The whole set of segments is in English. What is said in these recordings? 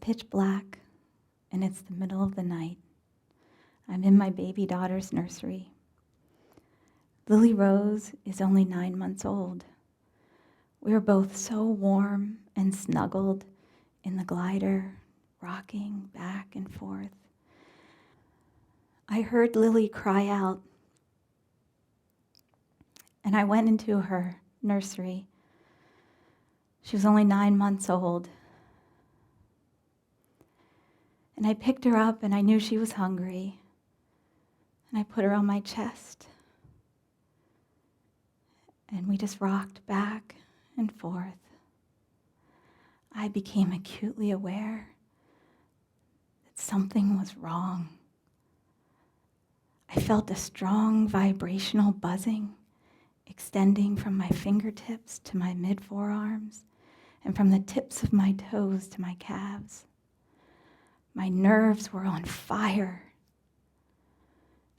pitch black, and it's the middle of the night. I'm in my baby daughter's nursery. Lily Rose is only 9 months old. We were both so warm and snuggled in the glider, rocking back and forth. I heard Lily cry out, and I went into her nursery. She was only 9 months old. And I picked her up, and I knew she was hungry. And I put her on my chest. And we just rocked back and forth. I became acutely aware that something was wrong. I felt a strong vibrational buzzing extending from my fingertips to my mid-forearms and from the tips of my toes to my calves. My nerves were on fire,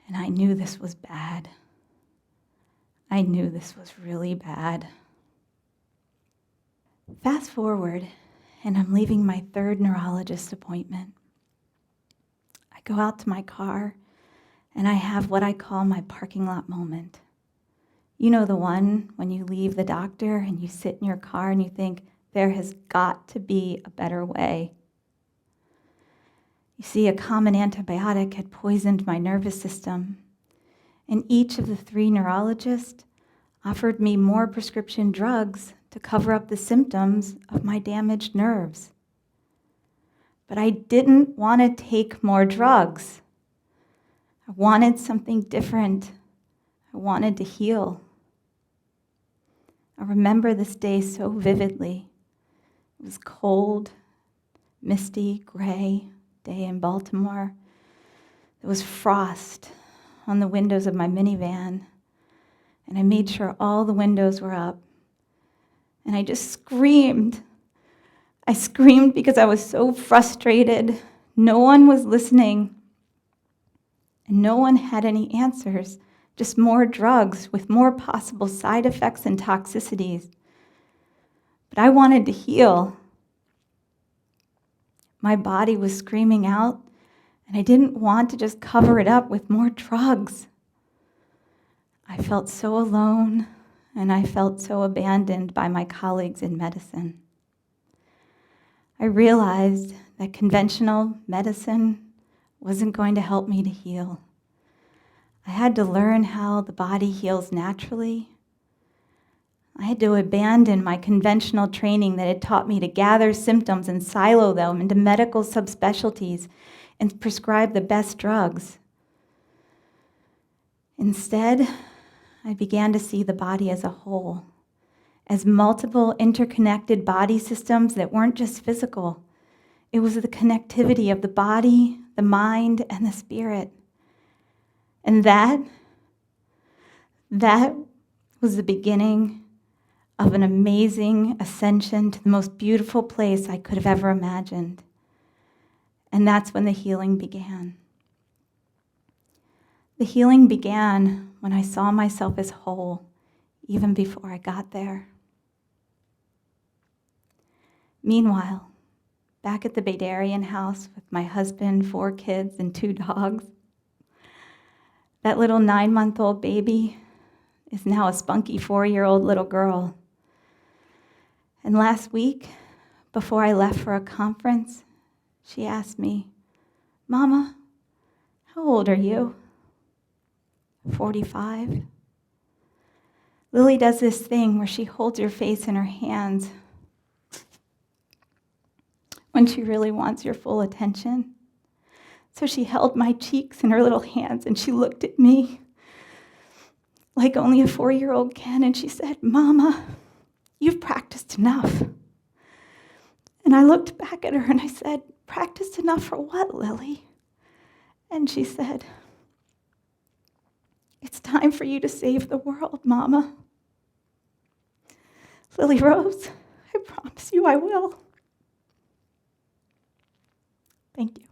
and I knew this was bad. I knew this was really bad. Fast forward, and I'm leaving my third neurologist appointment. I go out to my car, and I have what I call my parking lot moment. You know the one when you leave the doctor and you sit in your car and you think, there has got to be a better way. You see, a common antibiotic had poisoned my nervous system, and each of the 3 neurologists offered me more prescription drugs to cover up the symptoms of my damaged nerves. But I didn't want to take more drugs. I wanted something different. I wanted to heal. I remember this day so vividly. It was cold, misty, gray day in Baltimore. There was frost on the windows of my minivan, and I made sure all the windows were up. And I just screamed. I screamed because I was so frustrated. No one was listening, and no one had any answers. Just more drugs with more possible side effects and toxicities. But I wanted to heal. My body was screaming out, and I didn't want to just cover it up with more drugs. I felt so alone, and I felt so abandoned by my colleagues in medicine. I realized that conventional medicine wasn't going to help me to heal. I had to learn how the body heals naturally. I had to abandon my conventional training that had taught me to gather symptoms and silo them into medical subspecialties and prescribe the best drugs. Instead, I began to see the body as a whole, as multiple interconnected body systems that weren't just physical. It was the connectivity of the body, the mind, and the spirit. And that was the beginning of an amazing ascension to the most beautiful place I could have ever imagined. And that's when the healing began. The healing began when I saw myself as whole, even before I got there. Meanwhile, back at the Baydarian house with my husband, 4 kids, and 2 dogs, that little 9-month-old baby is now a spunky 4-year-old little girl. And last week, before I left for a conference, she asked me, "Mama, how old are you?" 45. Lily does this thing where she holds your face in her hands when she really wants your full attention. So she held my cheeks in her little hands, and she looked at me like only a 4-year-old can, and she said, "Mama, you've practiced enough." And I looked back at her and I said, "Practiced enough for what, Lily?" And she said, "It's time for you to save the world, Mama." Lily Rose, I promise you I will. Thank you.